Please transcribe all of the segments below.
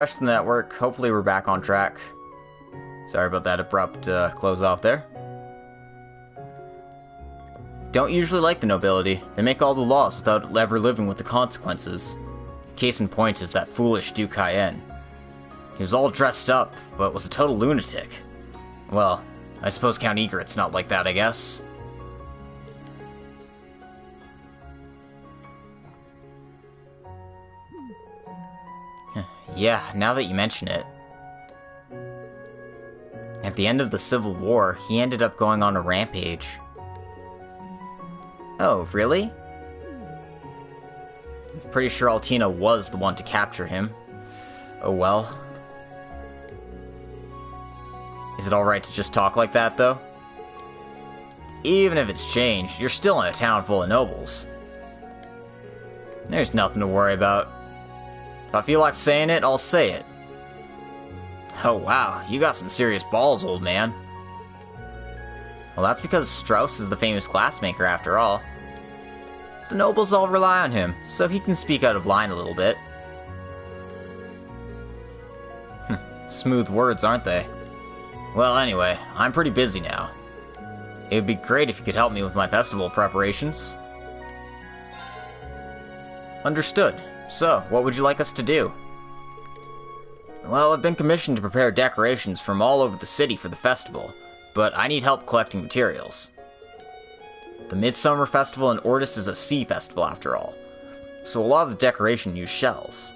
Crashed the network. Hopefully we're back on track. Sorry about that abrupt close off there. Don't usually like the nobility. They make all the laws without ever living with the consequences. Case in point is that foolish Duke Cayenne. He was all dressed up, but was a total lunatic. Well, I suppose Count Egret's not like that, I guess. Yeah, now that you mention it. At the end of the Civil War, he ended up going on a rampage. Oh, really? I'm pretty sure Altina was the one to capture him. Oh well. Is it alright to just talk like that, though? Even if it's changed, you're still in a town full of nobles. There's nothing to worry about. If I feel like saying it, I'll say it. Oh wow, you got some serious balls, old man. Well, that's because Strauss is the famous glassmaker after all. The nobles all rely on him, so he can speak out of line a little bit. Smooth words, aren't they? Well, anyway, I'm pretty busy now. It would be great if you could help me with my festival preparations. Understood. So, what would you like us to do? Well, I've been commissioned to prepare decorations from all over the city for the festival, but I need help collecting materials. The Midsummer Festival in Ortis is a sea festival after all, so a lot of the decoration use shells.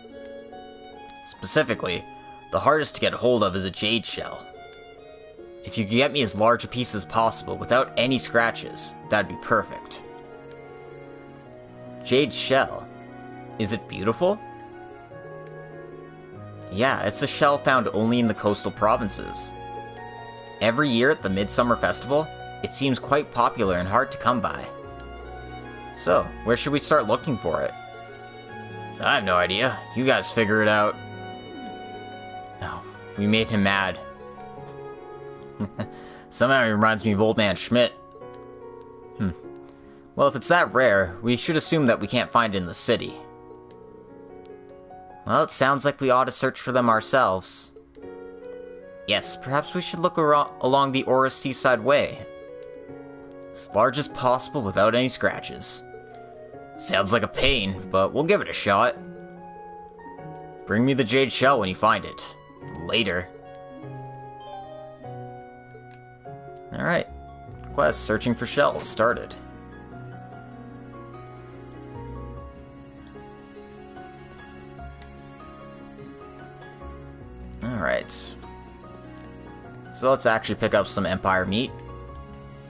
Specifically, the hardest to get hold of is a jade shell. If you could get me as large a piece as possible without any scratches, that'd be perfect. Jade shell? Is it beautiful? Yeah, it's a shell found only in the coastal provinces. Every year at the Midsummer Festival, it seems quite popular and hard to come by. So, where should we start looking for it? I have no idea. You guys figure it out. Oh, we made him mad. Somehow he reminds me of Old Man Schmidt. Well, if it's that rare, we should assume that we can't find it in the city. Well, it sounds like we ought to search for them ourselves. Yes, perhaps we should look along the Oris Seaside Way. As large as possible without any scratches. Sounds like a pain, but we'll give it a shot. Bring me the jade shell when you find it. Later. Alright. Quest searching for shells started. Alright. So let's actually pick up some Empire meat.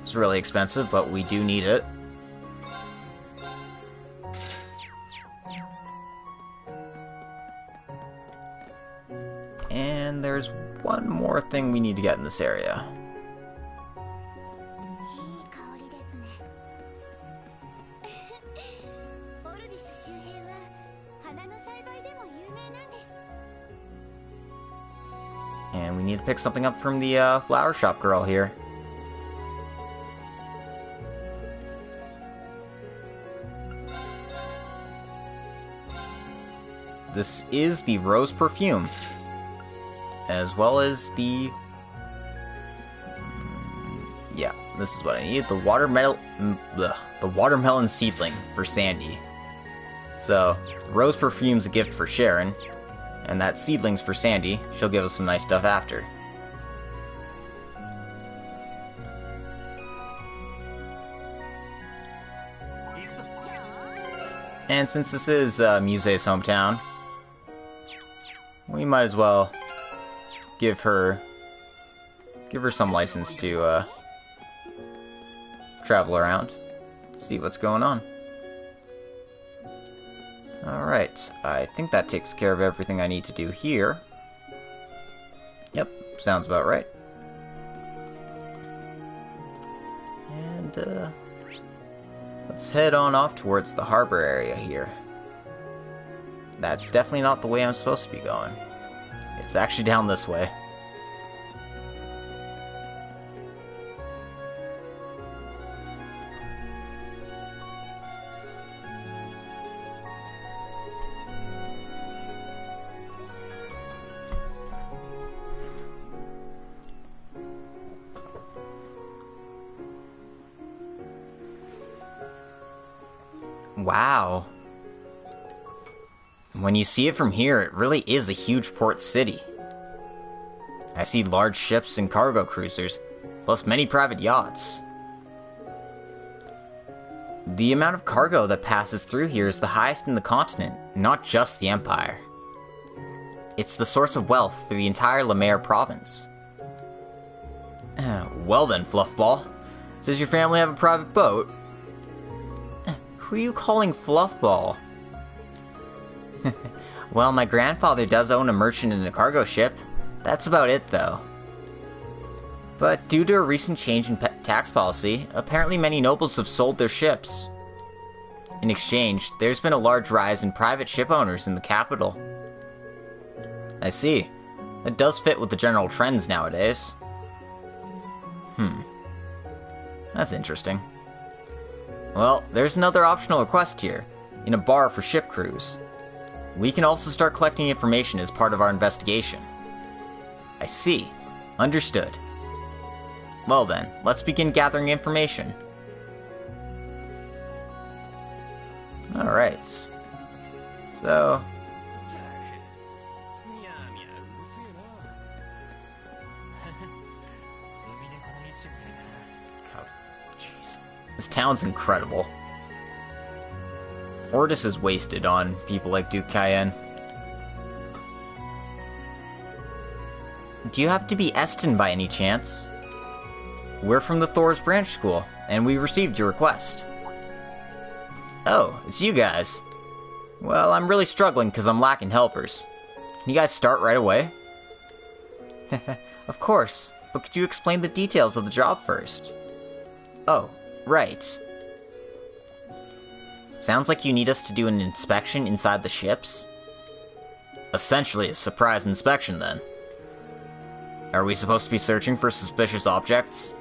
It's really expensive, but we do need it. And there's one more thing we need to get in this area. And we need to pick something up from the flower shop girl here. This is the rose perfume, as well as the... yeah, this is what I need. The watermelon seedling for Sandy. So, the rose perfume's a gift for Sharon, and that seedling's for Sandy. She'll give us some nice stuff after. And since this is Muse's hometown, we might as well give her some license to travel around, see what's going on. Alright, I think that takes care of everything I need to do here. Yep, sounds about right. And, let's head on off towards the harbor area here. That's definitely not the way I'm supposed to be going. It's actually down this way. Wow. When you see it from here, it really is a huge port city. I see large ships and cargo cruisers, plus many private yachts. The amount of cargo that passes through here is the highest in the continent, not just the Empire. It's the source of wealth for the entire Lemaire province. Well then, Fluffball. Does your family have a private boat? Who are you calling Fluffball? Well, my grandfather does own a merchant and a cargo ship. That's about it, though. But due to a recent change in tax policy, apparently many nobles have sold their ships. In exchange, there's been a large rise in private ship owners in the capital. I see. It does fit with the general trends nowadays. That's interesting. Well, there's another optional request here, in a bar for ship crews. We can also start collecting information as part of our investigation. I see. Understood. Well then, let's begin gathering information. Alright. So... God, jeez. This town's incredible. Ordis is wasted on people like Duke Cayenne. Do you happen to be Eston by any chance? We're from the Thor's Branch School, and we received your request. Oh, it's you guys. Well, I'm really struggling because I'm lacking helpers. Can you guys start right away? Of course, but could you explain the details of the job first? Oh, right. Sounds like you need us to do an inspection inside the ships? Essentially a surprise inspection, then. Are we supposed to be searching for suspicious objects?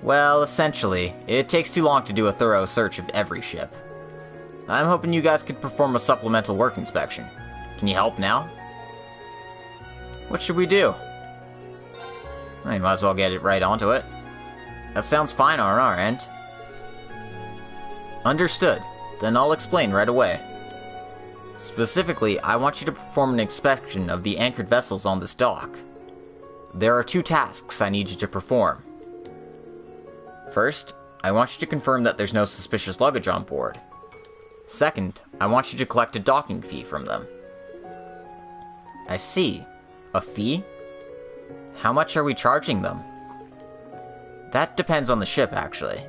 Well, essentially, it takes too long to do a thorough search of every ship. I'm hoping you guys could perform a supplemental work inspection. Can you help now? What should we do? I might as well get it right onto it. That sounds fine on our end. Understood. Then I'll explain right away. Specifically, I want you to perform an inspection of the anchored vessels on this dock. There are 2 tasks I need you to perform. First, I want you to confirm that there's no suspicious luggage on board. Second, I want you to collect a docking fee from them. I see. A fee? How much are we charging them? That depends on the ship, actually.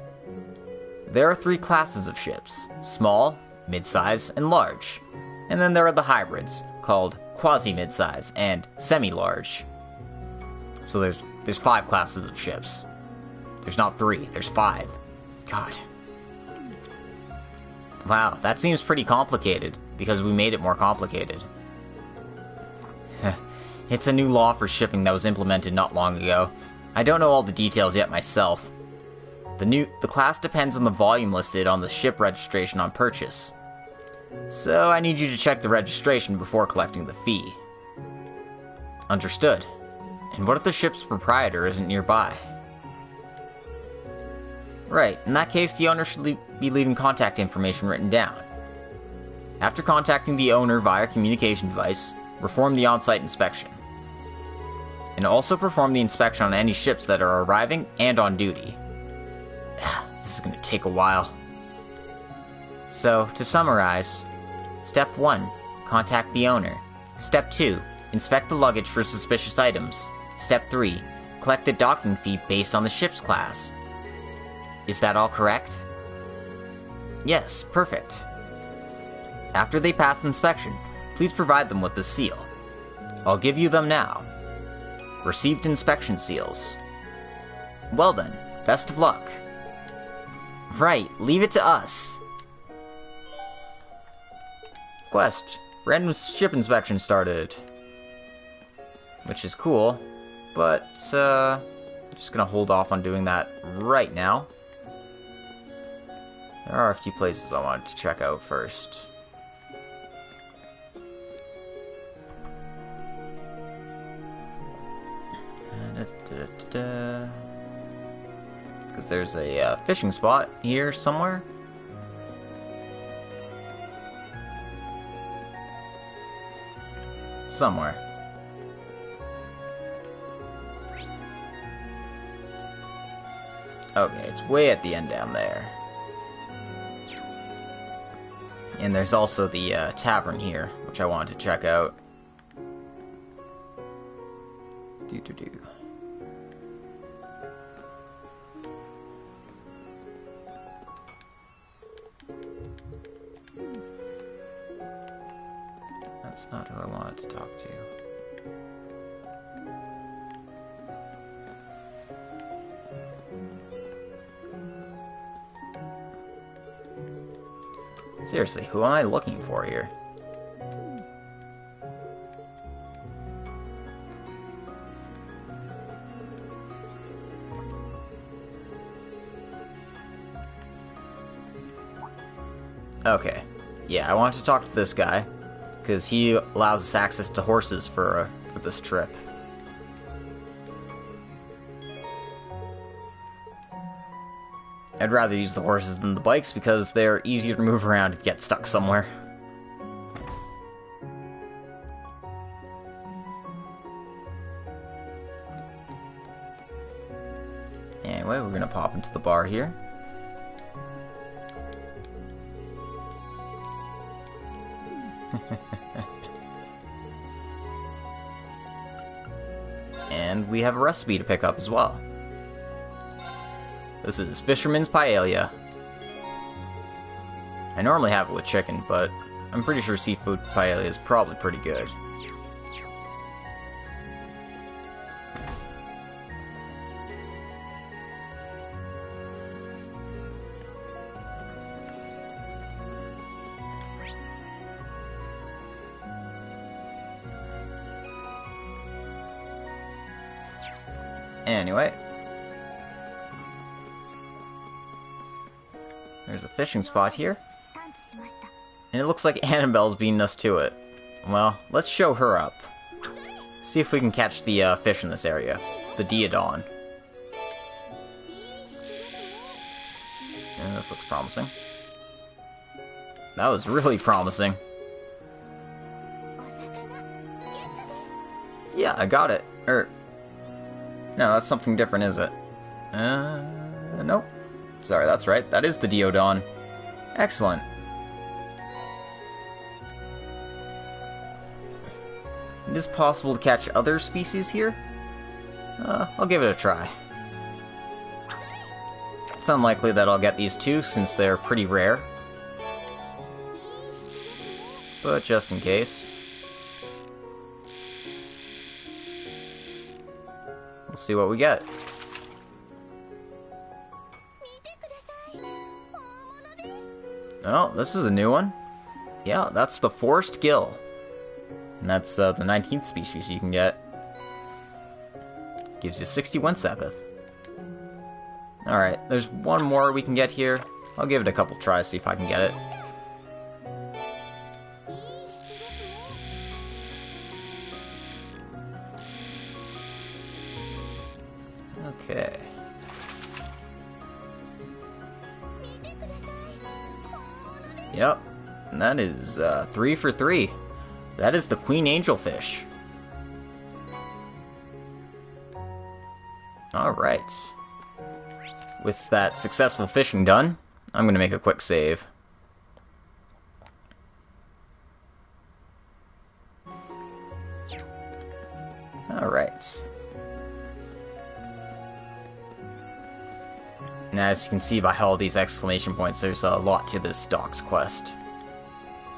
There are 3 classes of ships: small, mid-size, and large. And then there are the hybrids, called quasi-mid-size and semi-large. So there's 5 classes of ships. There's not 3, there's 5. God. Wow, that seems pretty complicated, because we made it more complicated. It's a new law for shipping that was implemented not long ago. I don't know all the details yet myself. The class depends on the volume listed on the ship registration on purchase. So I need you to check the registration before collecting the fee. Understood. And what if the ship's proprietor isn't nearby? Right, in that case the owner should be leaving contact information written down. After contacting the owner via communication device, perform the on-site inspection. And also perform the inspection on any ships that are arriving and on duty. This is going to take a while. So, to summarize, Step 1, contact the owner. Step 2, inspect the luggage for suspicious items. Step 3, collect the docking fee based on the ship's class. Is that all correct? Yes, perfect. After they pass inspection, please provide them with the seal. I'll give you them now. Received inspection seals. Well then, best of luck. Right, leave it to us. Quest. Random ship inspection started. Which is cool, but I'm just gonna hold off on doing that right now. There are a few places I wanted to check out first. Because there's a fishing spot here somewhere. somewhere. Okay, it's way at the end down there. And there's also the tavern here, which I wanted to check out. Do. That's not who I wanted to talk to. Seriously, who am I looking for here? Okay. Yeah, I wanted to talk to this guy, because he allows us access to horses for this trip. I'd rather use the horses than the bikes because they're easier to move around if you get stuck somewhere. Anyway, we're gonna pop into the bar here. And we have a recipe to pick up as well. This is Fisherman's Paella. I normally have it with chicken, but I'm pretty sure seafood paella is probably pretty good. Anyway. There's a fishing spot here. And it looks like Annabelle's beating us to it. Well, let's show her up. See if we can catch the fish in this area. The Diodon. And this looks promising. That was really promising. Yeah, I got it. No, that's something different, is it? Nope. Sorry, that's right. That is the Diodon. Excellent. It is possible to catch other species here? I'll give it a try. It's unlikely that I'll get these two, since they're pretty rare. But just in case. We'll see what we get. Oh, this is a new one. Yeah, that's the forest gill. And that's the 19th species you can get. Gives you 61 Sepith. Alright, there's one more we can get here. I'll give it a couple tries, see if I can get it. Okay. Yep, and that is 3 for 3. That is the Queen Angelfish. Alright. With that successful fishing done, I'm going to make a quick save. Alright. Now, as you can see by all these exclamation points, there's a lot to this Doc's quest.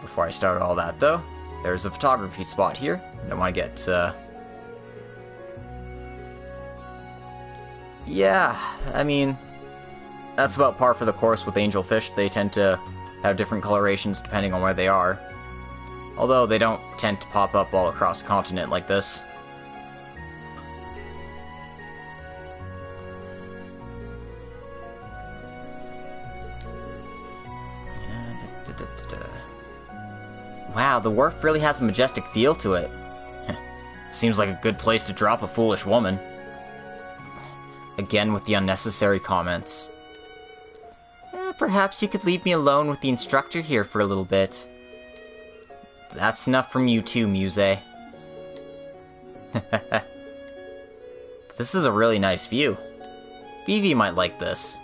Before I start all that, though, there's a photography spot here. I don't want to get, Yeah, I mean, that's about par for the course with angelfish. They tend to have different colorations depending on where they are. Although they don't tend to pop up all across the continent like this. Wow, the wharf really has a majestic feel to it. Seems like a good place to drop a foolish woman. Again with the unnecessary comments. Perhaps you could leave me alone with the instructor here for a little bit. That's enough from you too, Muse. This is a really nice view. Vivi might like this.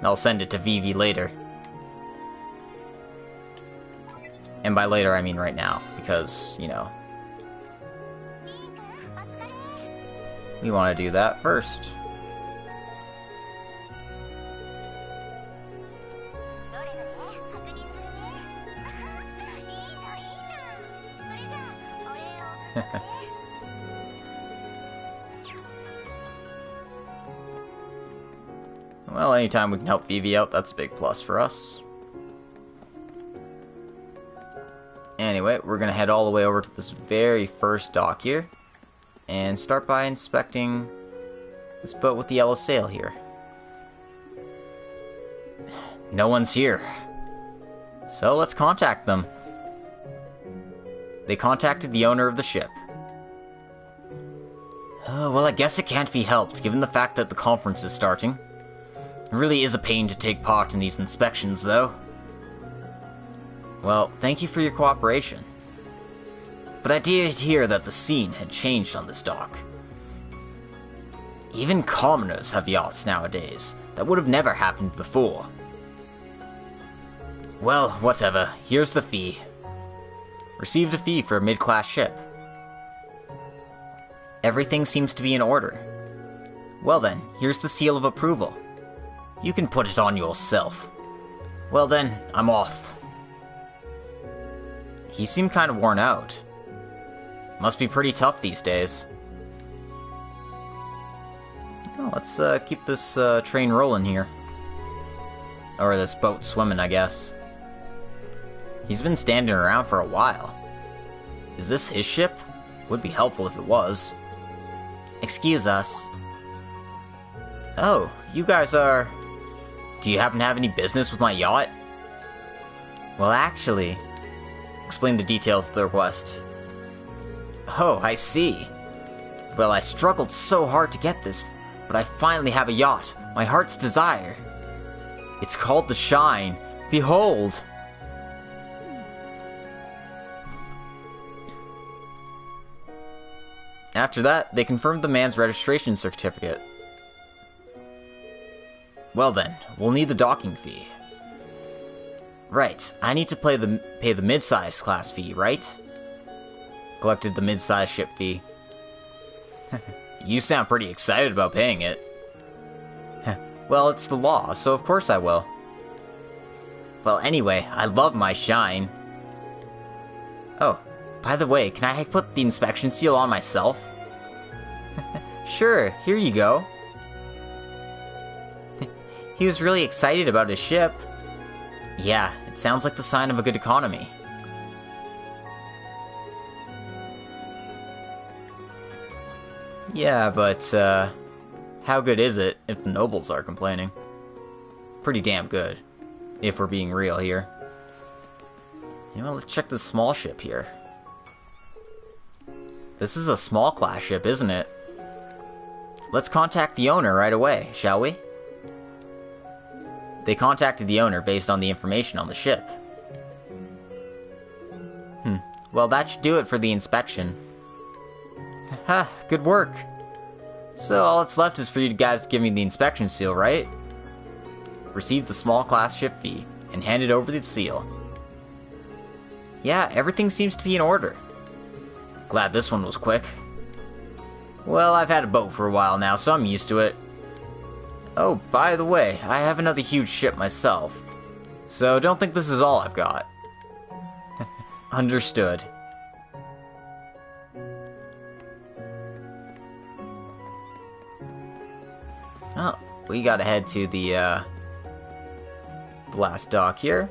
I'll send it to Vivi later. And by later, I mean right now, because, you know, we want to do that first. Well, anytime we can help Vivi out, that's a big plus for us. Anyway, we're gonna head all the way over to this very first dock here, and start by inspecting this boat with the yellow sail here. No one's here. So let's contact them. They contacted the owner of the ship. Well, I guess it can't be helped, given the fact that the conference is starting. It really is a pain to take part in these inspections, though. Well, thank you for your cooperation. But I did hear that the scene had changed on this dock. Even commoners have yachts nowadays. That would have never happened before. Well, whatever. Here's the fee. Received a fee for a mid-class ship. Everything seems to be in order. Well then, here's the seal of approval. You can put it on yourself. Well then, I'm off. He seemed kind of worn out. Must be pretty tough these days. Well, let's keep this train rolling here. Or this boat swimming, I guess. He's been standing around for a while. Is this his ship? Would be helpful if it was. Excuse us. Oh, you guys are... Do you happen to have any business with my yacht? Well, actually... Explain the details of the request. Oh, I see. Well, I struggled so hard to get this, but I finally have a yacht, my heart's desire. It's called the Shine. Behold! After that, they confirmed the man's registration certificate. Well then, we'll need the docking fee. Right, I need to pay the mid-sized class fee, right? Collected the mid-sized ship fee. You sound pretty excited about paying it. Well, it's the law, so of course I will. Well, anyway, I love my Shine. Oh, by the way, can I put the inspection seal on myself? Sure, here you go. He was really excited about his ship. Yeah, it sounds like the sign of a good economy. Yeah, but, how good is it if the nobles are complaining? Pretty damn good, if we're being real here. You know, let's check this small ship here. This is a small class ship, isn't it? Let's contact the owner right away, shall we? They contacted the owner based on the information on the ship. Well, that should do it for the inspection. Ha, good work. So all that's left is for you guys to give me the inspection seal, right? Receive the small class ship fee, and hand it over the seal. Yeah, everything seems to be in order. Glad this one was quick. Well, I've had a boat for a while now, so I'm used to it. Oh, by the way, I have another huge ship myself. So don't think this is all I've got. Understood. Oh, we gotta head to the last dock here.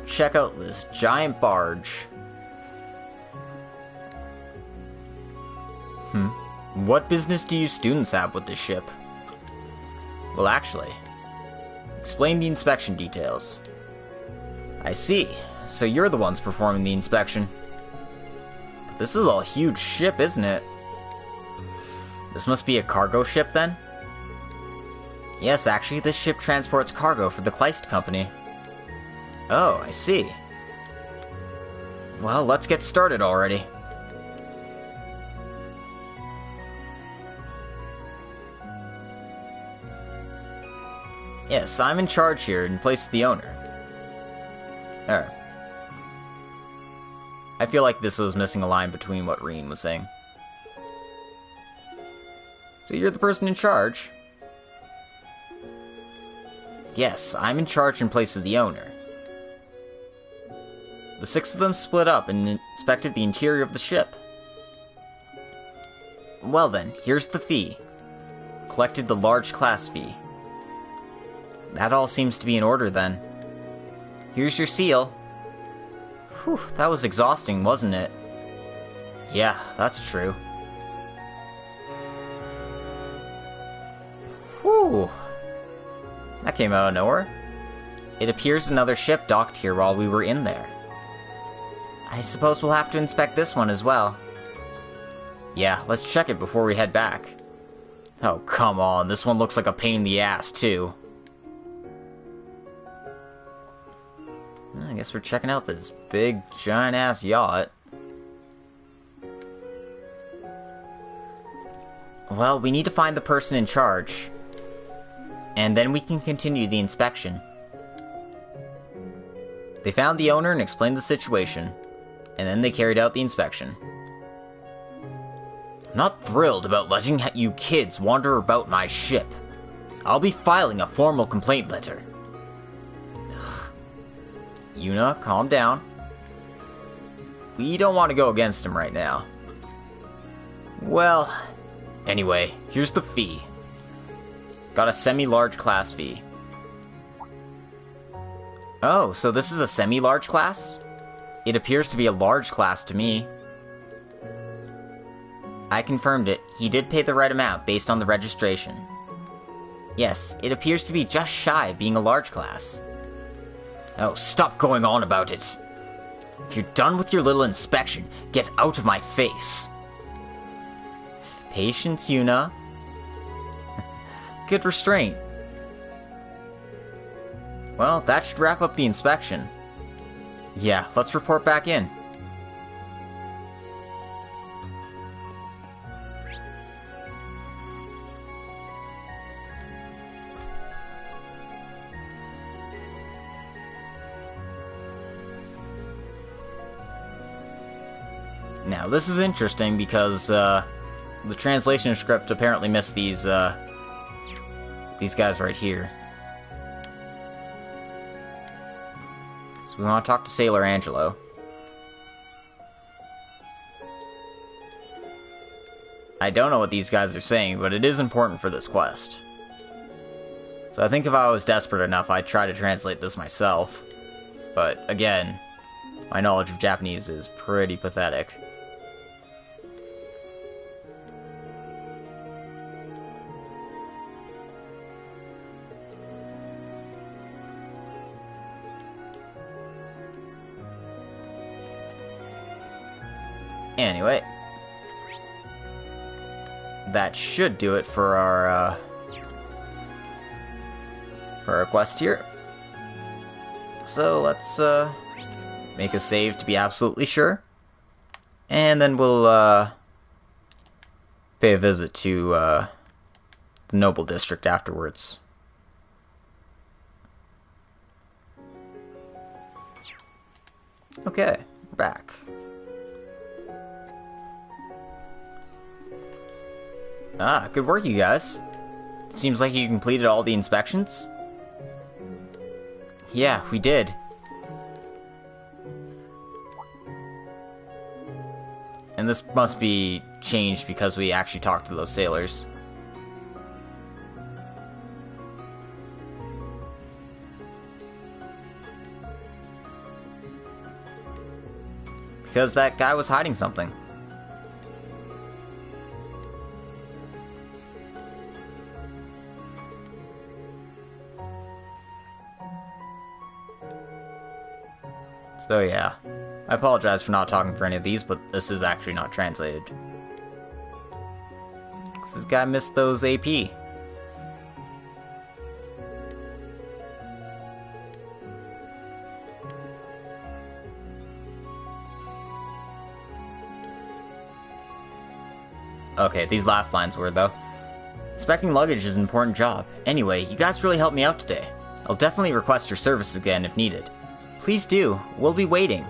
Check out this giant barge. What business do you students have with this ship? Well, actually, explain the inspection details. I see. So you're the ones performing the inspection. But this is a huge ship, isn't it? This must be a cargo ship, then? Yes, actually, this ship transports cargo for the Kleist Company. Oh, I see. Well, let's get started already. Yes, I'm in charge here in place of the owner. I feel like this was missing a line between what Rean was saying. So you're the person in charge? Yes, I'm in charge in place of the owner. The 6 of them split up and inspected the interior of the ship. Well then, here's the fee. Collected the large class fee. That all seems to be in order then. Here's your seal. Whew, that was exhausting, wasn't it? Yeah, that's true. Whew. That came out of nowhere. It appears another ship docked here while we were in there. I suppose we'll have to inspect this one as well. Yeah, let's check it before we head back. Oh, come on, this one looks like a pain in the ass, too. I guess we're checking out this big, giant-ass yacht. Well, we need to find the person in charge. And then we can continue the inspection. They found the owner and explained the situation. And then they carried out the inspection. I'm not thrilled about letting you kids wander about my ship. I'll be filing a formal complaint letter. Yuna, calm down. We don't want to go against him right now. Well, anyway, here's the fee. Got a semi-large class fee. Oh, so this is a semi-large class? It appears to be a large class to me. I confirmed it. He did pay the right amount based on the registration. Yes, it appears to be just shy of being a large class. Oh, stop going on about it. If you're done with your little inspection, get out of my face. Patience, Yuna. Good restraint. Well, that should wrap up the inspection. Yeah, let's report back in. Now, this is interesting because the translation script apparently missed these guys right here. So we want to talk to Sailor Angelo. I don't know what these guys are saying, but it is important for this quest. So I think if I was desperate enough, I'd try to translate this myself. But again, my knowledge of Japanese is pretty pathetic. Anyway, that should do it for our quest here. So let's make a save to be absolutely sure, and then we'll pay a visit to the Noble District afterwards. Okay, we're back. Ah, good work, you guys. Seems like you completed all the inspections. Yeah, we did. And this must be changed because we actually talked to those sailors. Because that guy was hiding something. So yeah, I apologize for not talking for any of these, but this is actually not translated. 'Cause this guy missed those AP. Okay, these last lines were, though. Inspecting luggage is an important job. Anyway, you guys really helped me out today. I'll definitely request your service again if needed. Please do. We'll be waiting.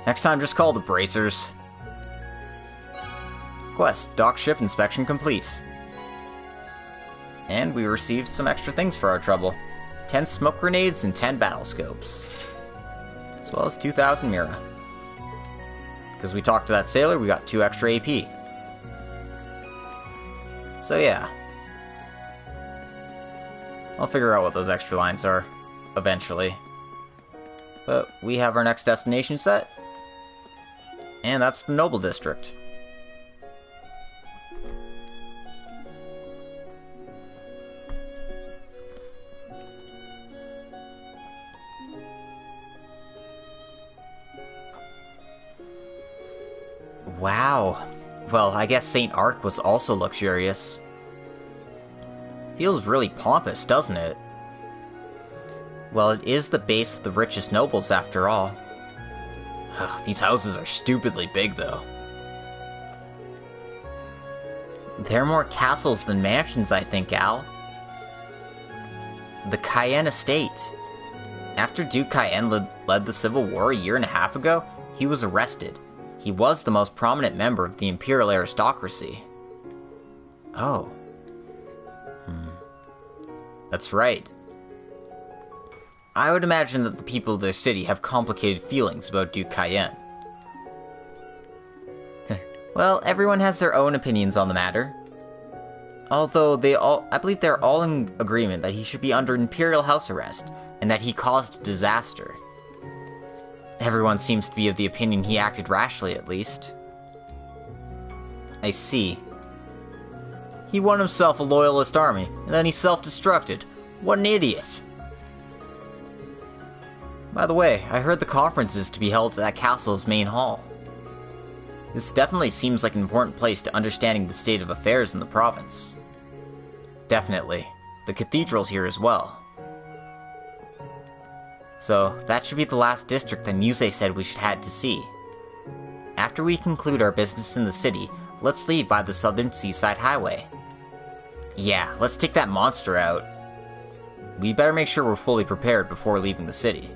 Next time, just call the bracers. Quest, dock ship inspection complete. And we received some extra things for our trouble. 10 smoke grenades and 10 battle scopes. As well as 2,000 Mira. Because we talked to that sailor, we got 2 extra AP. So yeah. I'll figure out what those extra lines are eventually. But we have our next destination set. And that's the Noble District. Wow. Well, I guess St. Arc was also luxurious. Feels really pompous, doesn't it? Well, it is the base of the richest nobles, after all. Ugh, these houses are stupidly big, though. They're more castles than mansions, I think, Al. The Cayenne estate. After Duke Cayenne led the Civil War a year and a half ago, he was arrested. He was the most prominent member of the imperial aristocracy. Oh. That's right. I would imagine that the people of their city have complicated feelings about Duke Cayenne. Well, everyone has their own opinions on the matter. Although I believe they're all in agreement that he should be under imperial house arrest, and that he caused a disaster. Everyone seems to be of the opinion he acted rashly, at least. I see. He won himself a loyalist army, and then he self-destructed. What an idiot! By the way, I heard the conference is to be held at that castle's main hall. This definitely seems like an important place to understanding the state of affairs in the province. Definitely. The cathedral's here as well. So, that should be the last district that Muse said we should head to see. After we conclude our business in the city, let's leave by the southern seaside highway. Yeah, let's take that monster out. We better make sure we're fully prepared before leaving the city.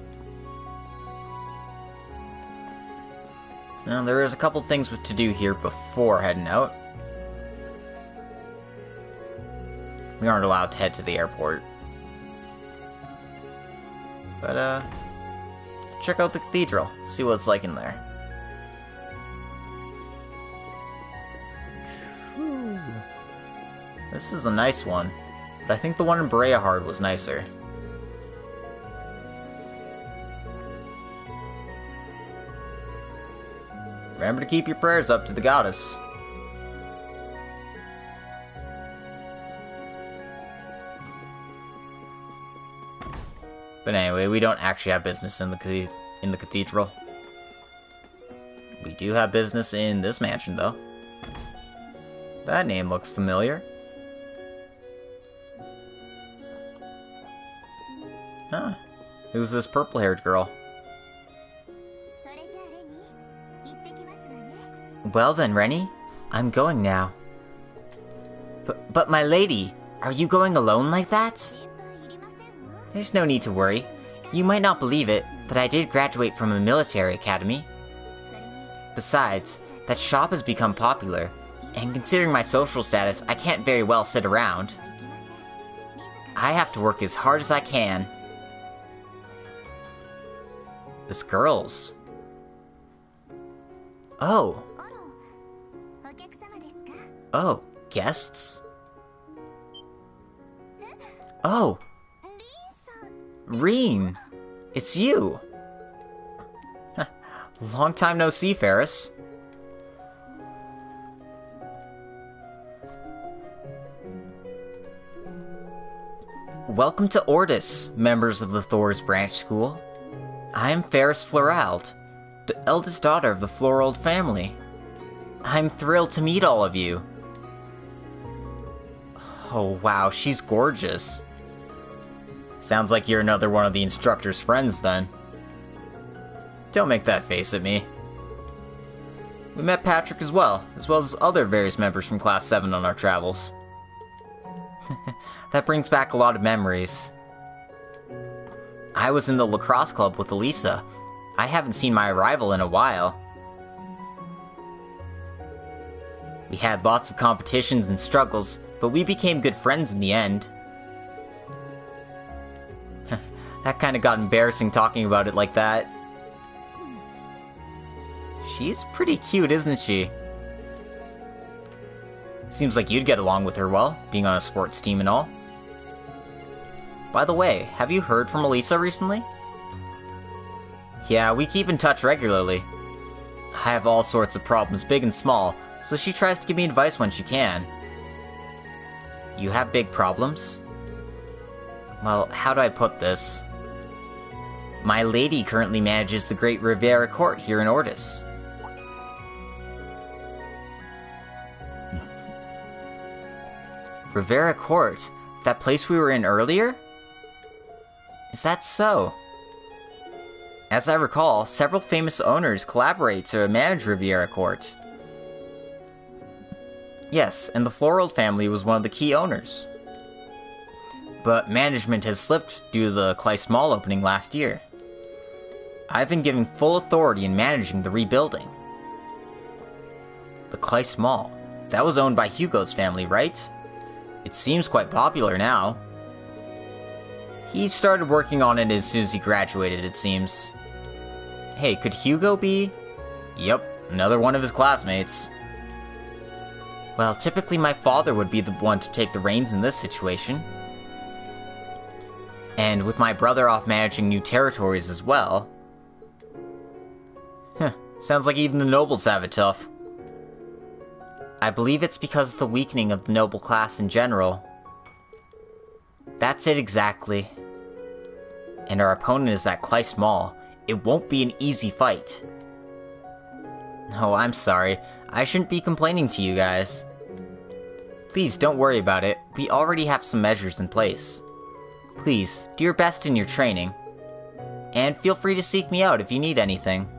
Now, there is a couple things to do here before heading out. We aren't allowed to head to the airport. But, check out the cathedral, see what it's like in there. Whew. This is a nice one, but I think the one in Breahard was nicer. Remember to keep your prayers up to the goddess. But anyway, we don't actually have business in the cathedral. We do have business in this mansion, though. That name looks familiar. Huh. Who's this purple-haired girl? Well then, Rennie, I'm going now. But my lady, are you going alone like that? There's no need to worry. You might not believe it, but I did graduate from a military academy. Besides, that shop has become popular, and considering my social status, I can't very well sit around. I have to work as hard as I can. This girl's... Oh. Oh, guests? Oh. Rean! It's you! Long time no see, Ferris. Welcome to Ordis, members of the Thor's Branch School. I am Ferris Florald, the eldest daughter of the Florald family. I'm thrilled to meet all of you. Oh wow, she's gorgeous. Sounds like you're another one of the instructor's friends, then. Don't make that face at me. We met Patrick as well as other various members from Class 7 on our travels. That brings back a lot of memories. I was in the lacrosse club with Elisa. I haven't seen my rival in a while. We had lots of competitions and struggles, but we became good friends in the end. That kinda got embarrassing talking about it like that. She's pretty cute, isn't she? Seems like you'd get along with her well, being on a sports team and all. By the way, have you heard from Elisa recently? Yeah, we keep in touch regularly. I have all sorts of problems, big and small, so she tries to give me advice when she can. You have big problems? Well, how do I put this? My lady currently manages the Great Riviera Court here in Ortis. Riviera Court? That place we were in earlier? Is that so? As I recall, several famous owners collaborate to manage Riviera Court. Yes, and the Florald family was one of the key owners. But management has slipped due to the Class Mall opening last year. I've been given full authority in managing the rebuilding. The Class Mall. That was owned by Hugo's family, right? It seems quite popular now. He started working on it as soon as he graduated, it seems. Hey, could Hugo be? Yep, another one of his classmates. Well, typically my father would be the one to take the reins in this situation. And with my brother off managing new territories as well. Sounds like even the nobles have it tough. I believe it's because of the weakening of the noble class in general. That's it exactly. And our opponent is that Class Mall. It won't be an easy fight. Oh, I'm sorry. I shouldn't be complaining to you guys. Please don't worry about it. We already have some measures in place. Please, do your best in your training. And feel free to seek me out if you need anything.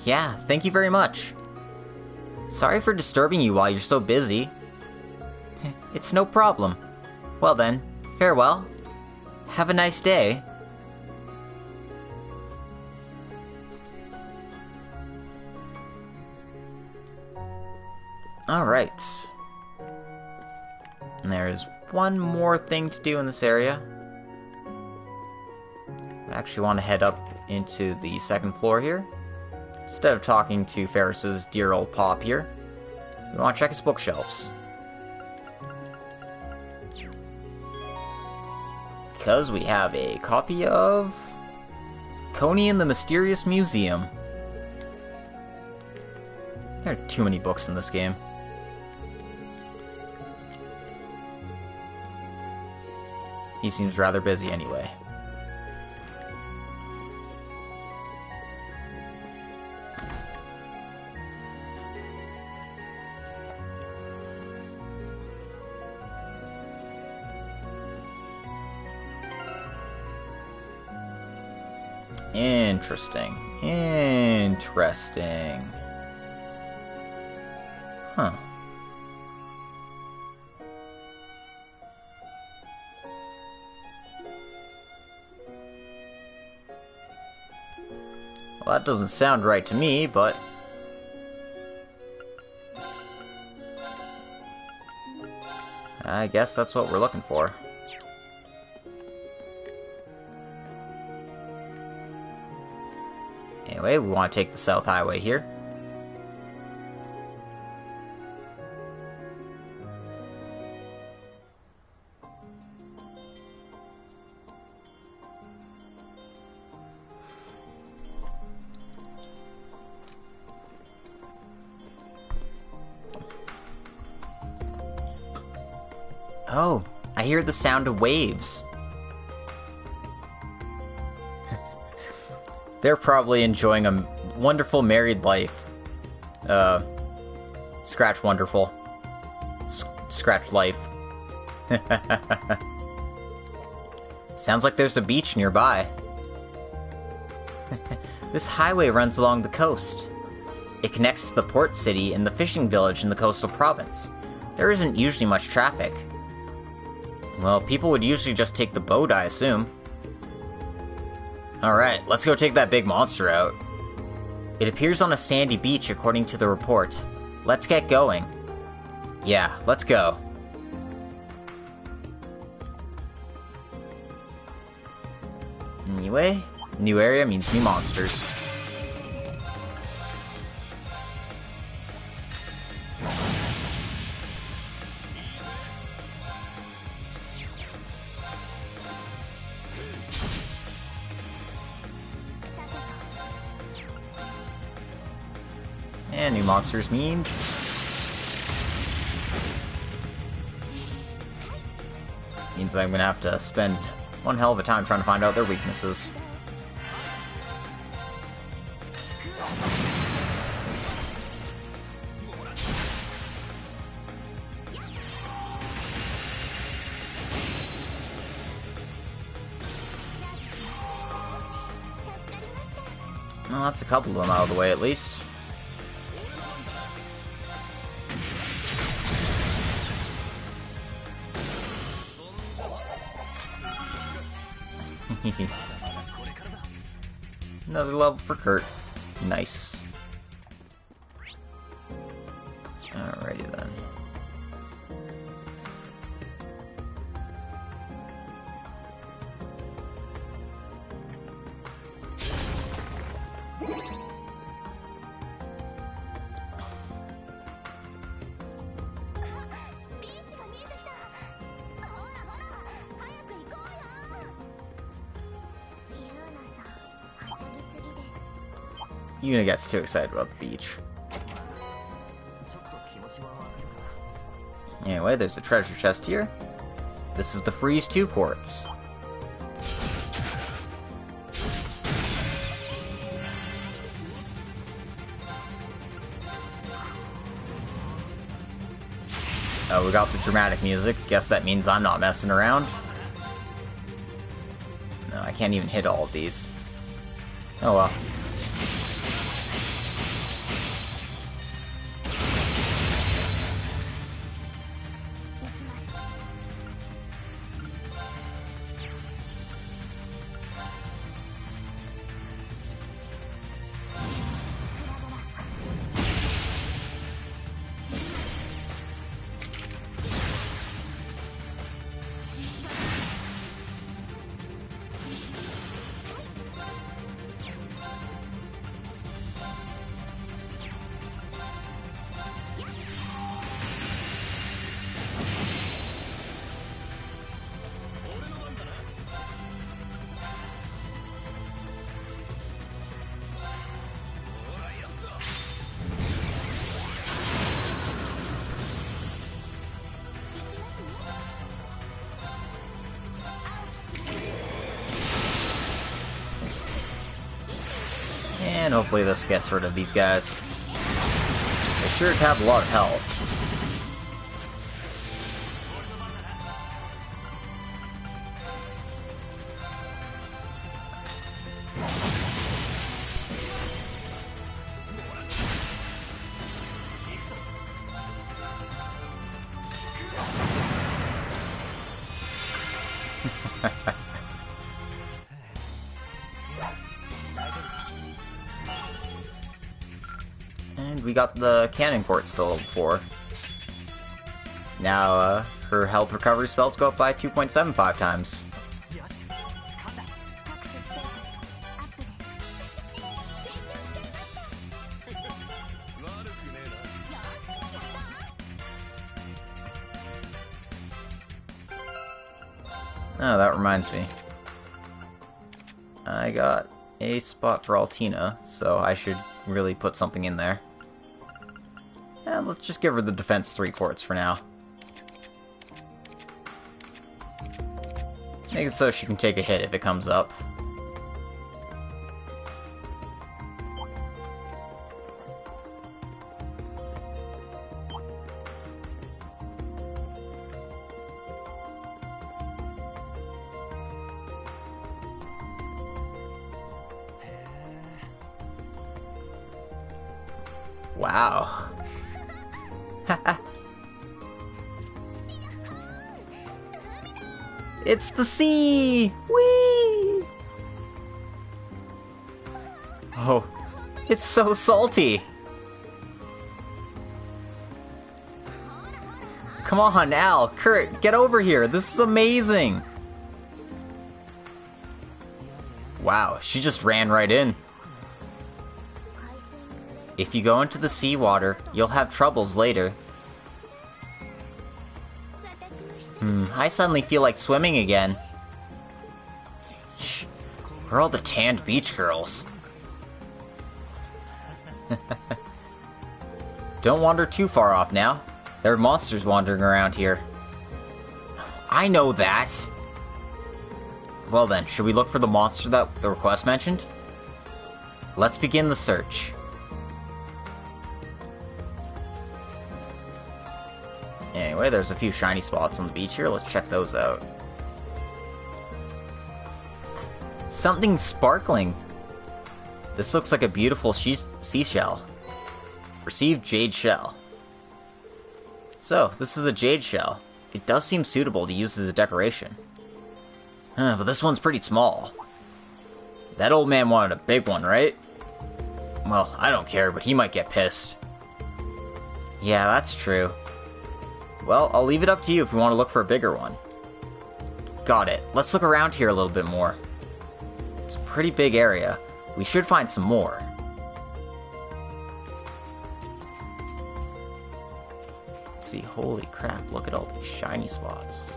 Yeah, thank you very much. Sorry for disturbing you while you're so busy. It's no problem. Well then, farewell. Have a nice day. Alright. And there's one more thing to do in this area. I actually want to head up into the second floor here. Instead of talking to Ferris's dear old Pop here, we want to check his bookshelves. Because we have a copy of Coney and the Mysterious Museum. There are too many books in this game. He seems rather busy anyway. Interesting. Interesting. Huh. Well, that doesn't sound right to me, but... I guess that's what we're looking for. Anyway, we want to take the South Highway here. Oh, I hear the sound of waves. They're probably enjoying a wonderful married life. Scratch wonderful. Scratch life. Sounds like there's a beach nearby. This highway runs along the coast. It connects to the port city and the fishing village in the coastal province. There isn't usually much traffic. Well, people would usually just take the boat, I assume. Alright, let's go take that big monster out. It appears on a sandy beach according to the report. Let's get going. Yeah, let's go. Anyway, new area means new monsters. And new monsters means I'm gonna have to spend one hell of a time trying to find out their weaknesses. Well, that's a couple of them out of the way at least. Another level for Kurt. Nice. Alrighty then. Yuna gets too excited about the beach. Anyway, there's a treasure chest here. This is the Freeze 2 ports. Oh, we got the dramatic music. Guess that means I'm not messing around. No, I can't even hit all of these. Oh well. And hopefully this gets rid of these guys. They sure have a lot of health. And we got the cannon ports to level 4. Now, her health recovery spells go up by 2.75 times. Oh, that reminds me. I got a spot for Altina, so I should really put something in there. And let's just give her the defense 3 ports for now. Make it so she can take a hit if it comes up. Wow. It's the sea! Whee! Oh, it's so salty! Come on, Al, Kurt, get over here! This is amazing! Wow, she just ran right in. If you go into the seawater, you'll have troubles later. I suddenly feel like swimming again. Shh, where are all the tanned beach girls? Don't wander too far off now. There are monsters wandering around here. I know that! Well then, should we look for the monster that the request mentioned? Let's begin the search. Anyway, there's a few shiny spots on the beach here. Let's check those out. Something sparkling. This looks like a beautiful seashell. Receive jade shell. So, this is a jade shell. It does seem suitable to use as a decoration. But this one's pretty small. That old man wanted a big one, right? Well, I don't care, but he might get pissed. Yeah, that's true. Well, I'll leave it up to you if you want to look for a bigger one. Got it. Let's look around here a little bit more. It's a pretty big area. We should find some more. Let's see, holy crap, look at all these shiny spots.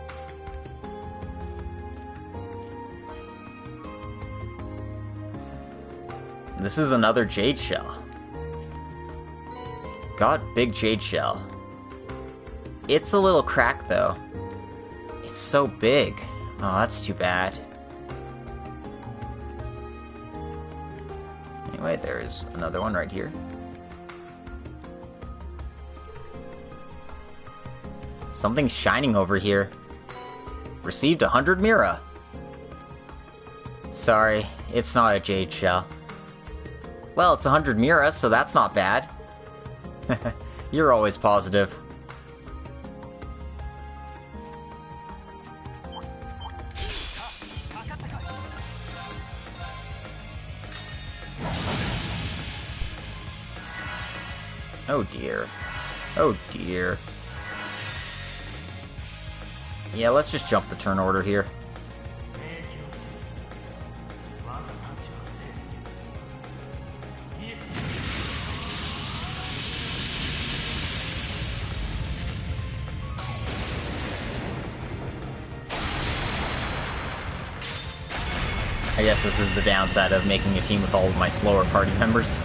This is another jade shell. Got big jade shell. It's a little cracked, though. It's so big. Oh, that's too bad. Anyway, there's another one right here. Something's shining over here. Received 100 Mira. Sorry, it's not a jade shell. Well, it's 100 Mira, so that's not bad. You're always positive. Oh dear. Oh dear. Yeah, let's just jump the turn order here. I guess this is the downside of making a team with all of my slower party members.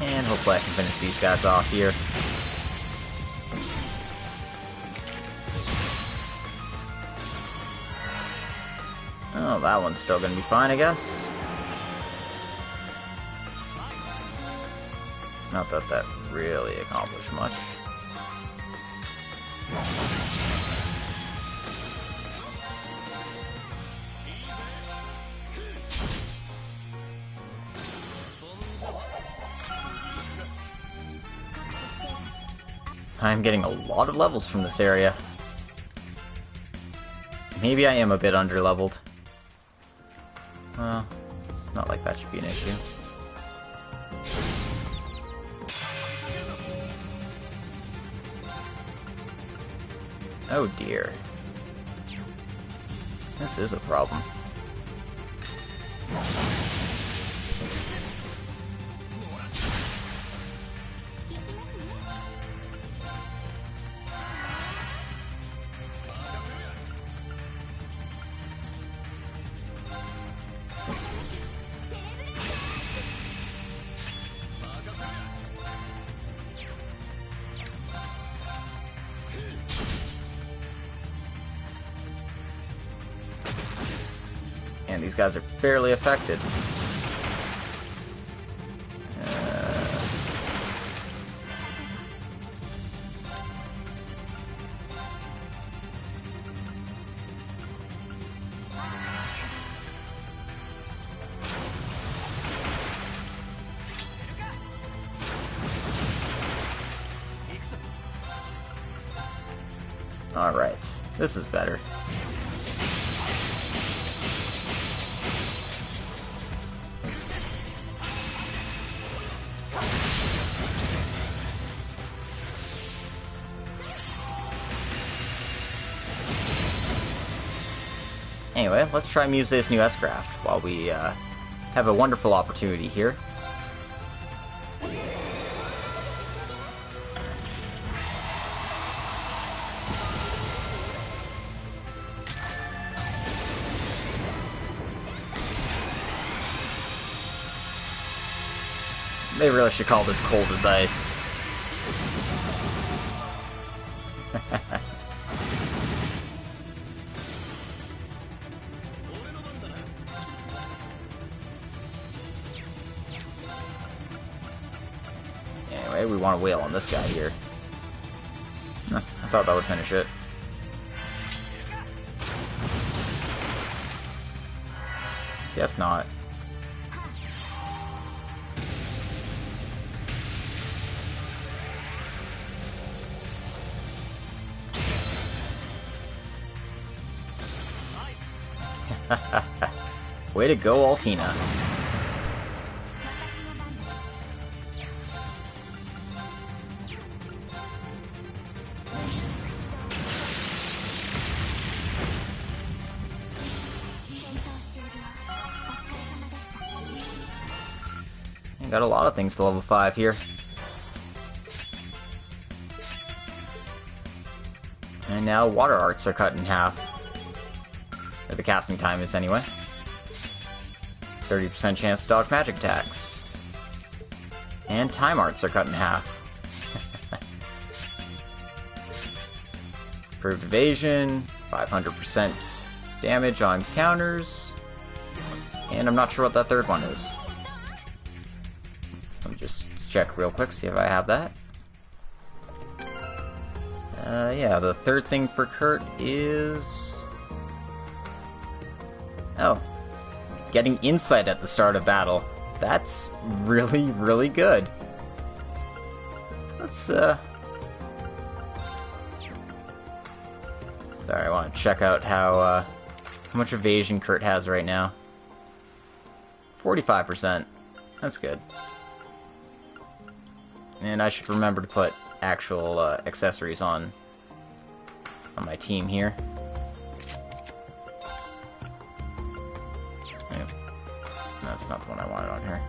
And hopefully I can finish these guys off here. Oh, that one's still gonna be fine, I guess. Not that that really accomplished much. I'm getting a lot of levels from this area. Maybe I am a bit underleveled. Well, it's not like that should be an issue. Oh dear. This is a problem. these guys are fairly affected. Alright, this is better. Anyway, let's try Muse's new S-Craft while we have a wonderful opportunity here. They really should call this cold as ice. Anyway, we want to wail on this guy here. I thought that would finish it. Guess not. Way to go, Altina. Got a lot of things to level 5 here. And now water arts are cut in half. Or the casting time is anyway. 30% chance to dodge magic attacks. And time arts are cut in half. Improved evasion, 500% damage on counters. And I'm not sure what that third one is. Let me just check real quick, see if I have that. Yeah, the third thing for Kurt is... Oh. Getting insight at the start of battle. That's really, really good. Let's, Sorry, I want to check out how much evasion Kurt has right now. 45%. That's good. And I should remember to put actual accessories on my team here. Yeah. That's not the one I wanted on here.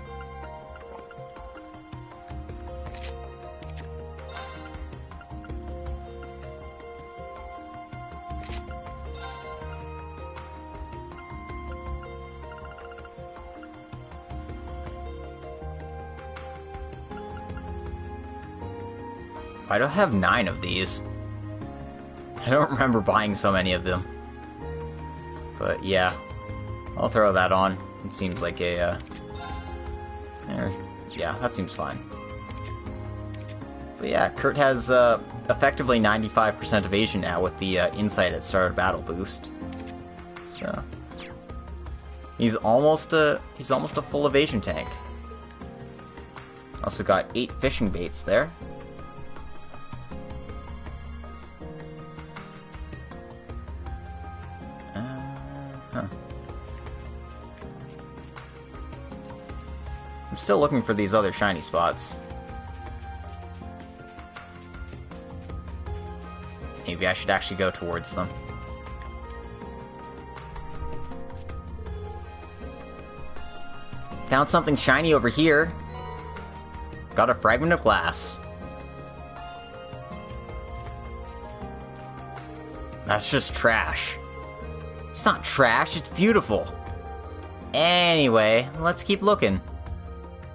I don't have 9 of these. I don't remember buying so many of them. But yeah, I'll throw that on. It seems like a, yeah, that seems fine. But yeah, Kurt has effectively 95% evasion now with the insight at start of battle boost. So he's almost a full evasion tank. Also got 8 fishing baits there. I'm still looking for these other shiny spots. Maybe I should actually go towards them. Found something shiny over here. Got a fragment of glass. That's just trash. It's not trash, it's beautiful. Anyway, let's keep looking.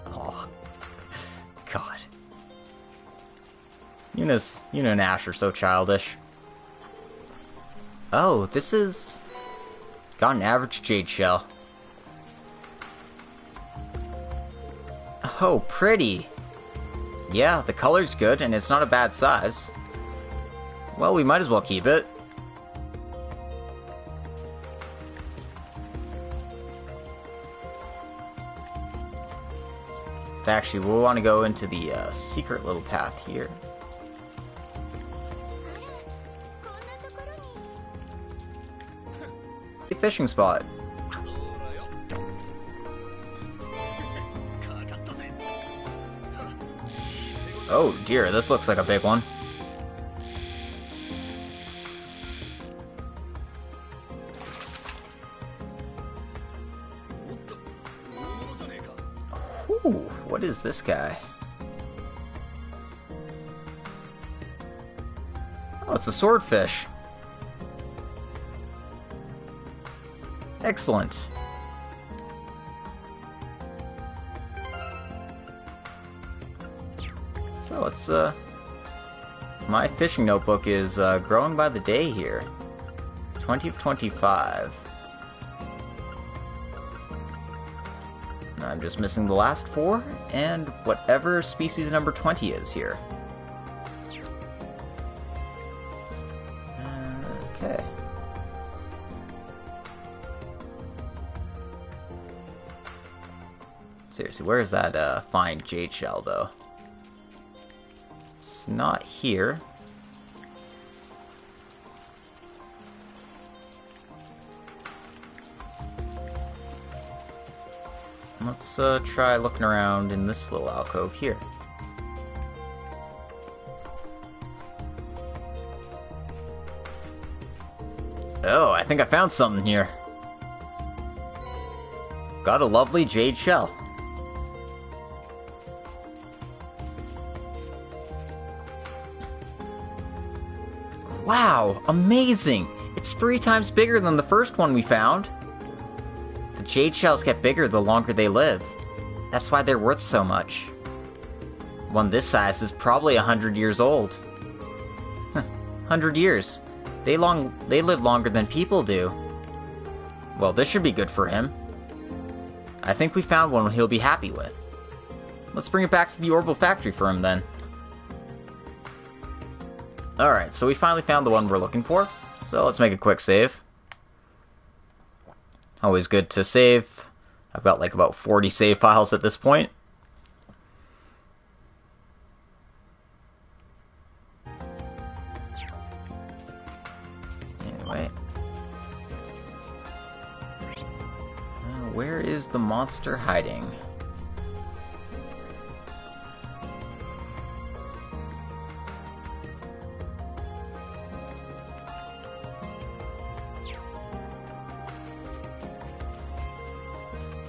Oh, God. Yuna and Ash are so childish. Oh, this is... Got an average jade shell. Oh, pretty. Yeah, the color's good, and it's not a bad size. Well, we might as well keep it. Actually, we'll want to go into the secret little path here. A fishing spot. Oh dear, this looks like a big one. Ooh, what is this guy? Oh, it's a swordfish. Excellent. So it's my fishing notebook is growing by the day here. 20 of 25. I'm just missing the last 4 and whatever species number 20 is here. Okay. Seriously, where is that fine jade shell, though? It's not here. Let's try looking around in this little alcove here. Oh, I think I found something here. Got a lovely jade shell. Wow, amazing! It's 3 times bigger than the first one we found. The jade shells get bigger the longer they live. That's why they're worth so much. One this size is probably 100 years old. 100 years. They live longer than people do. Well, this should be good for him. I think we found one he'll be happy with. Let's bring it back to the orbital factory for him then. Alright, so we finally found the one we're looking for. So let's make a quick save. Always good to save. I've got like about 40 save files at this point. Anyway. Where is the monster hiding?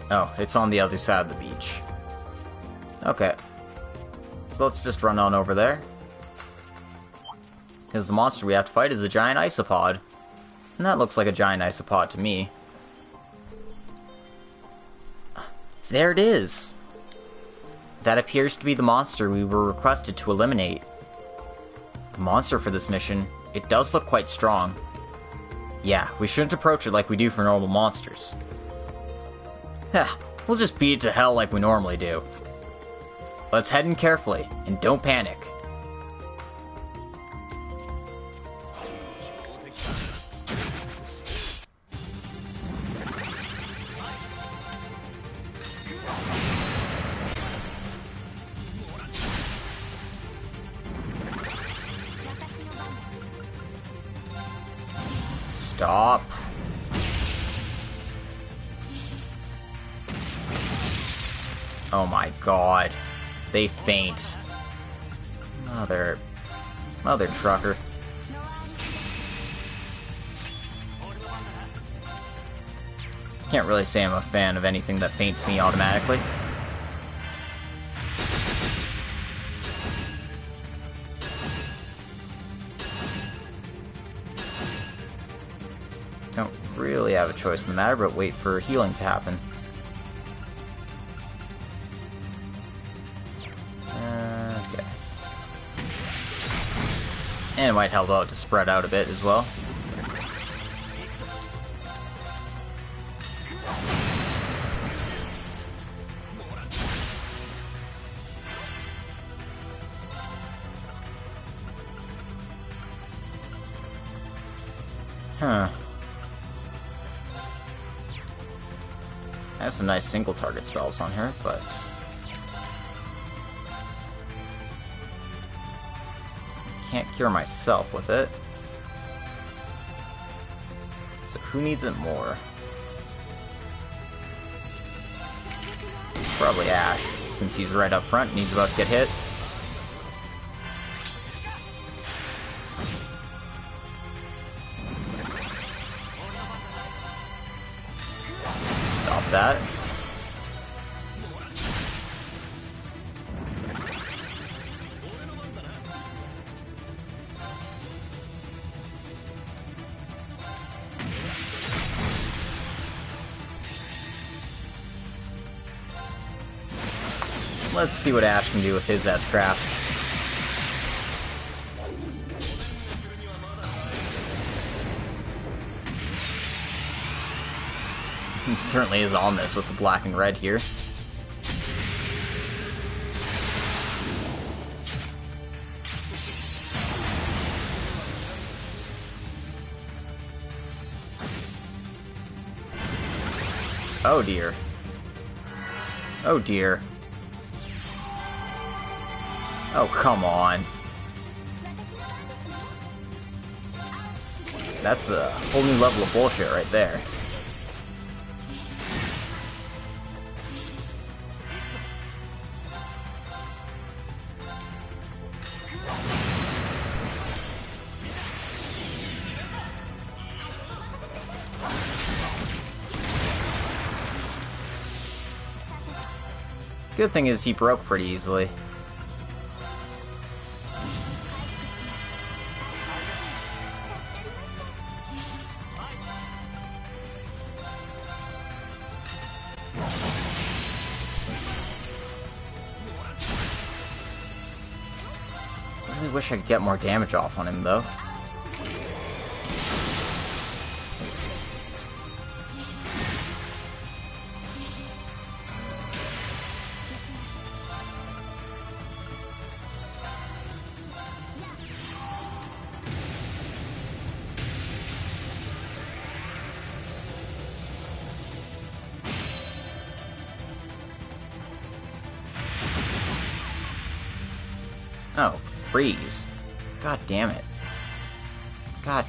Oh, it's on the other side of the beach. Okay. So let's just run on over there. Because the monster we have to fight is a giant isopod. And that looks like a giant isopod to me. There it is! That appears to be the monster we were requested to eliminate. The monster for this mission, it does look quite strong. Yeah, we shouldn't approach it like we do for normal monsters. We'll just beat it to hell like we normally do. Let's head in carefully, and don't panic. Stop. Oh my god. They faint. Mother trucker. Can't really say I'm a fan of anything that faints me automatically. Don't really have a choice in the matter, but wait for healing to happen. Okay. And it might help out to spread out a bit as well. Huh. I have some nice single target spells on her, but... can't cure myself with it. So who needs it more? Probably Ash, since he's right up front and he's about to get hit. Stop that. Let's see what Ash can do with his S-Craft. It certainly is ominous with the black and red here. Oh dear. Oh dear. Oh, come on. That's a whole new level of bullshit right there. Good thing is he broke pretty easily. I really wish I could get more damage off on him, though. Oh, freeze. God damn it. God.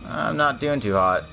I'm not doing too hot.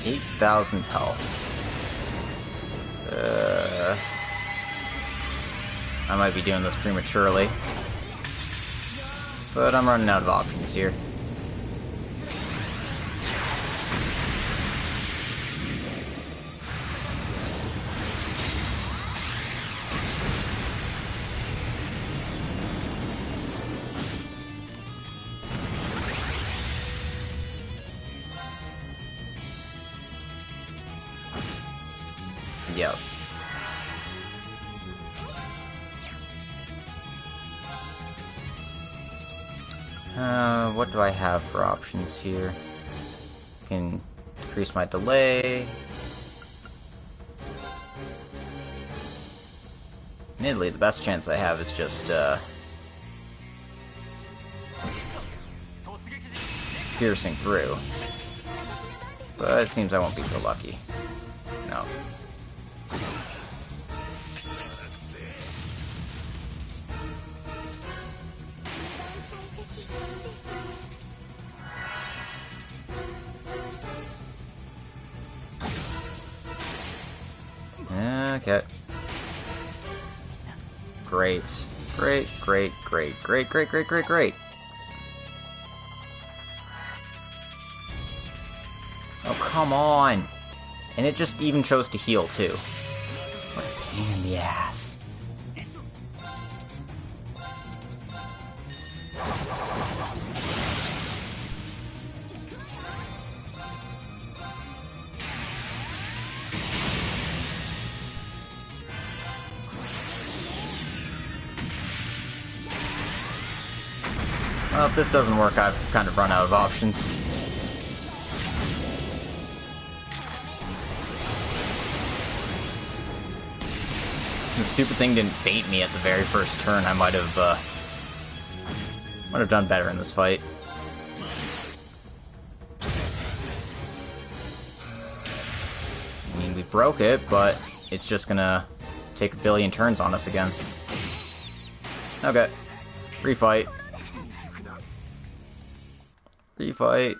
$8,000 health. I might be doing this prematurely, but I'm running out of options here. Yep. What do I have for options here? I can decrease my delay. Admittedly, the best chance I have is just, piercing through. But it seems I won't be so lucky. No. Okay. Great. Great, great, great, great, great, great, great, great. Oh, come on! And it just even chose to heal, too. What a pain in the ass. Well, if this doesn't work, I've kind of run out of options. The stupid thing didn't bait me at the very first turn. I might have done better in this fight. I mean, we broke it, but it's just gonna take a billion turns on us again. Okay. Refight. Refight.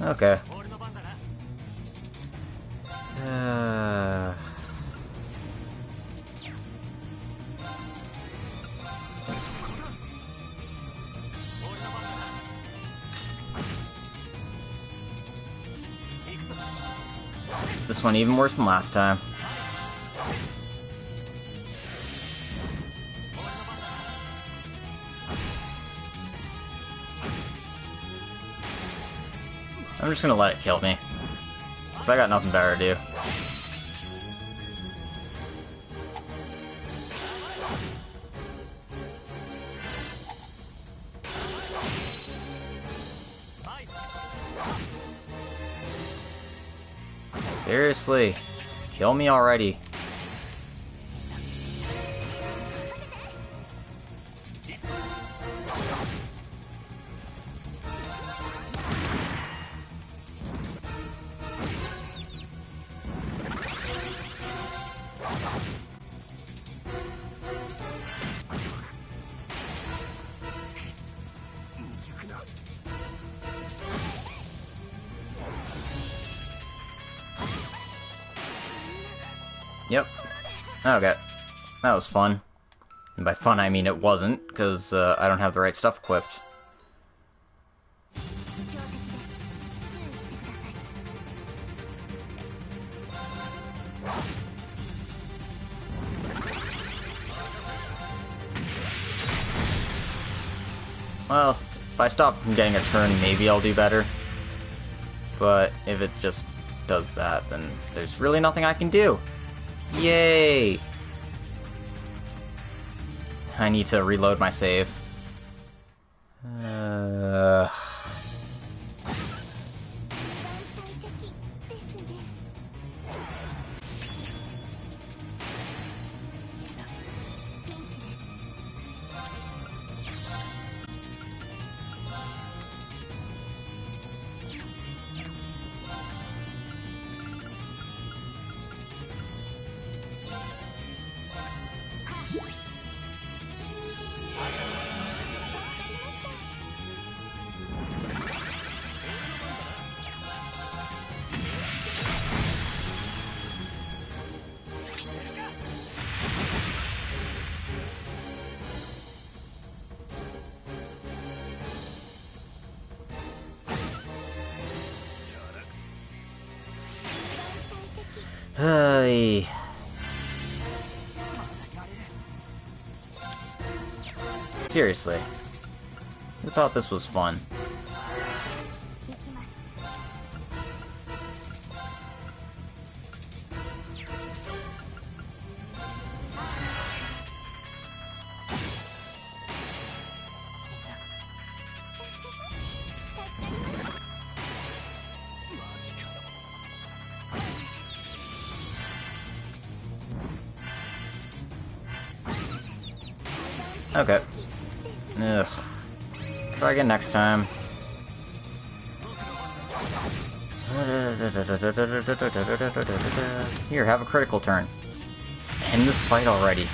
Okay. This one even worse than last time. I'm just gonna let it kill me. Because I got nothing better to do. Seriously, kill me already. Yep. Okay. That was fun. And by fun, I mean it wasn't, because I don't have the right stuff equipped. Well, if I stop from getting a turn, maybe I'll do better. But if it just does that, then there's really nothing I can do. Yay! I need to reload my save. Hey. Seriously. Who thought this was fun? Okay. Ugh. Try again next time. Here, have a critical turn. End this fight already.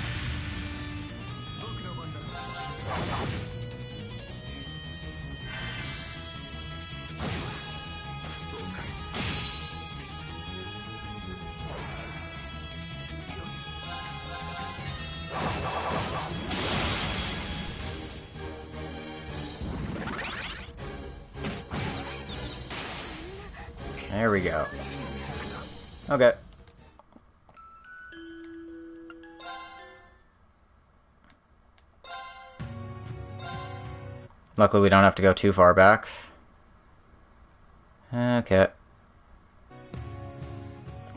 There we go. Okay. Luckily, we don't have to go too far back. Okay.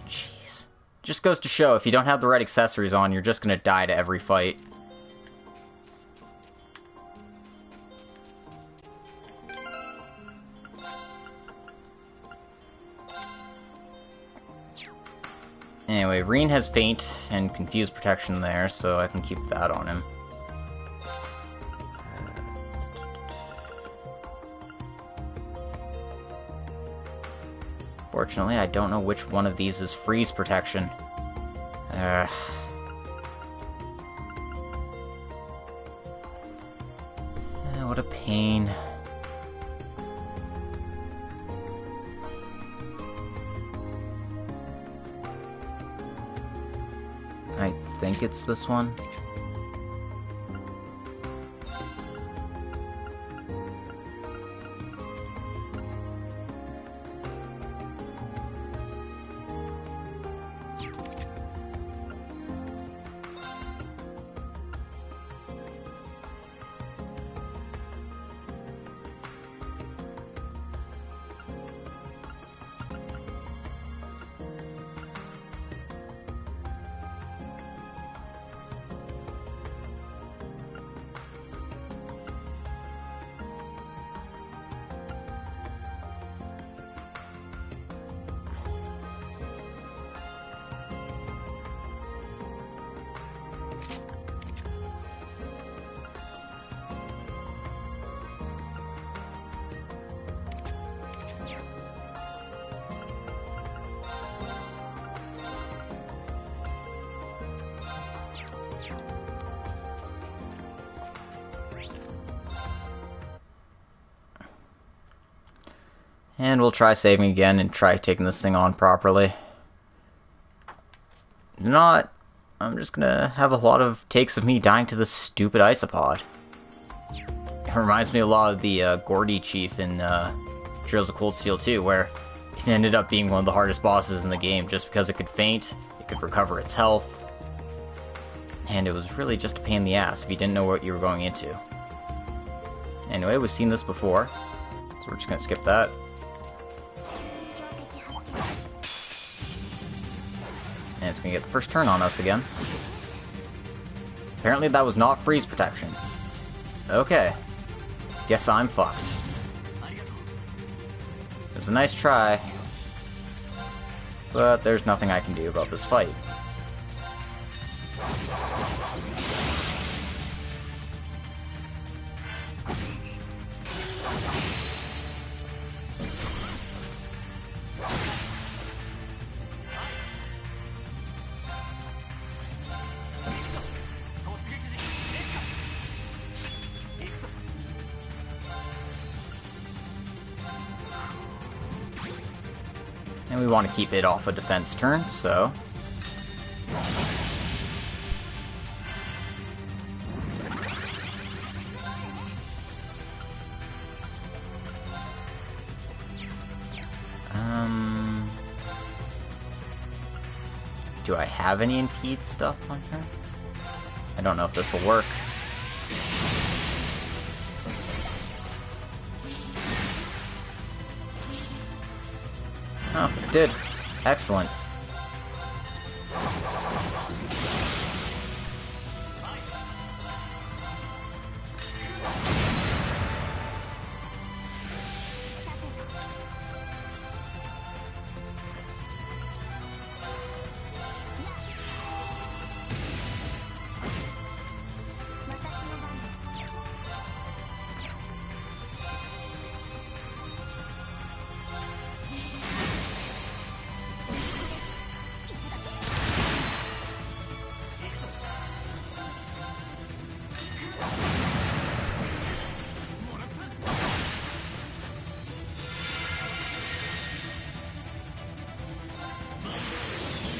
Jeez. Just goes to show, if you don't have the right accessories on, you're just gonna die to every fight. Anyway, Rean has Faint and Confused Protection there, so I can keep that on him. Fortunately, I don't know which one of these is Freeze Protection. What a pain. I think it's this one. And we'll try saving again and try taking this thing on properly. Not, I'm just gonna have a lot of takes of me dying to this stupid Isopod. It reminds me a lot of the Gordy Chief in Trails of Cold Steel 2, where it ended up being one of the hardest bosses in the game just because it could faint, it could recover its health, and it was really just a pain in the ass if you didn't know what you were going into. Anyway, we've seen this before, so we're just gonna skip that. And it's gonna get the first turn on us again. Apparently that was not freeze protection. Okay. Guess I'm fucked. It was a nice try, but there's nothing I can do about this fight. And we want to keep it off a defense turn, so... Do I have any impede stuff on here? I don't know if this will work. Oh, it did. Excellent.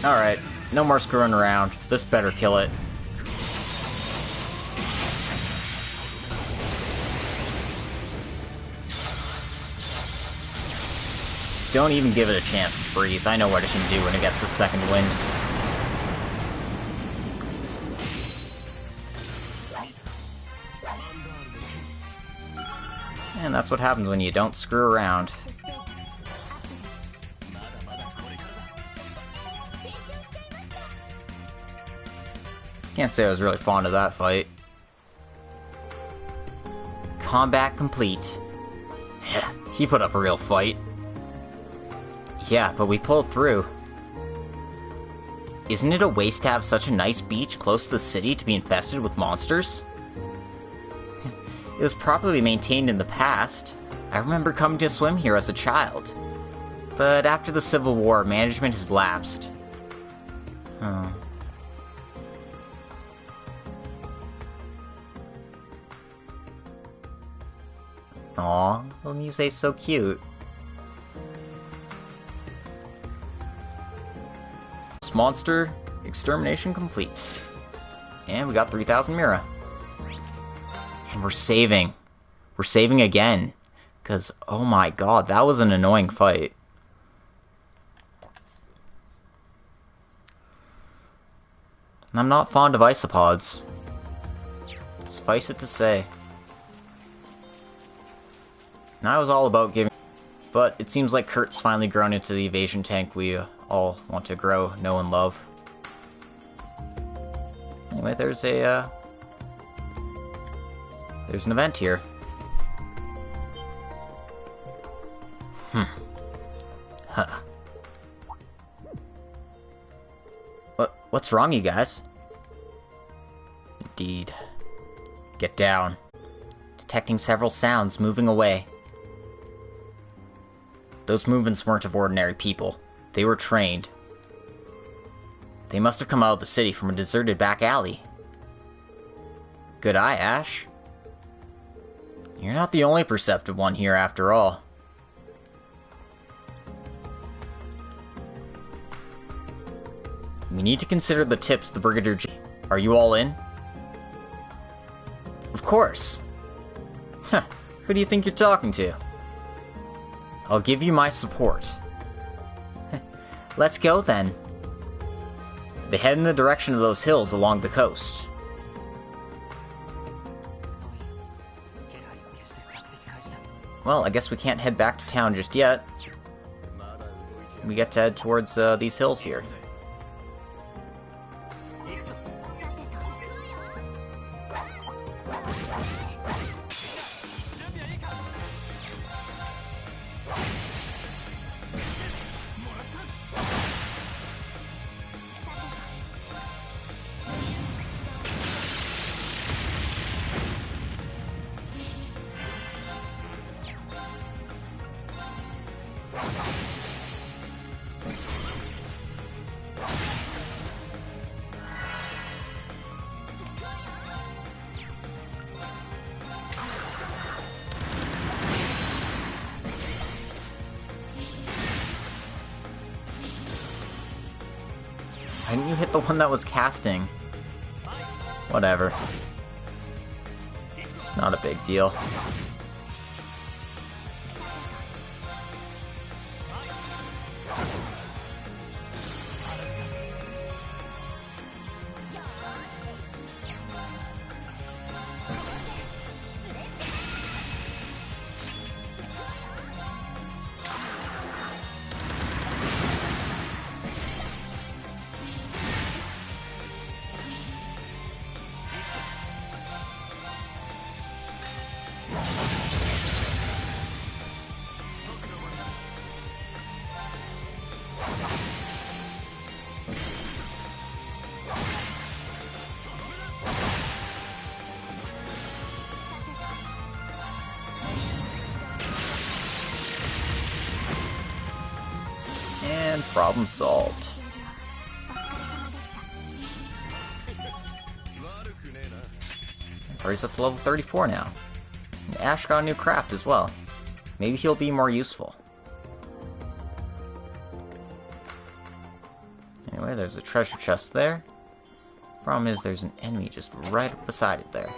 Alright, no more screwing around. This better kill it. Don't even give it a chance to breathe. I know what it can do when it gets a second wind. And that's what happens when you don't screw around. Can't say I was really fond of that fight. Combat complete. He put up a real fight. Yeah, but we pulled through. Isn't it a waste to have such a nice beach close to the city to be infested with monsters? It was properly maintained in the past. I remember coming to swim here as a child. But after the Civil War, management has lapsed. Oh. Aw, little Muse's so cute. Monster extermination complete. And we got 3,000 Mira. And we're saving. We're saving again. Because, oh my god, that was an annoying fight. And I'm not fond of isopods. Suffice it to say. And I was all about giving... But it seems like Kurt's finally grown into the evasion tank we all want to grow, know, and love. Anyway, there's an event here. Huh. What's wrong, you guys? Indeed. Get down. Detecting several sounds moving away. Those movements weren't of ordinary people. They were trained. They must have come out of the city from a deserted back alley. Good eye, Ash. You're not the only perceptive one here, after all. We need to consider the tips the Brigadier G. Are you all in? Of course. Huh. Who do you think you're talking to? I'll give you my support. Let's go, then. They head in the direction of those hills along the coast. Well, I guess we can't head back to town just yet. We get to head towards these hills here. Why didn't you hit the one that was casting? Whatever. It's not a big deal. And problem solved. Hurry's up to level 34 now. And Ash got a new craft as well. Maybe he'll be more useful. Anyway, Anyway, there's a treasure chest there. Problem is, there's an enemy just right beside it there.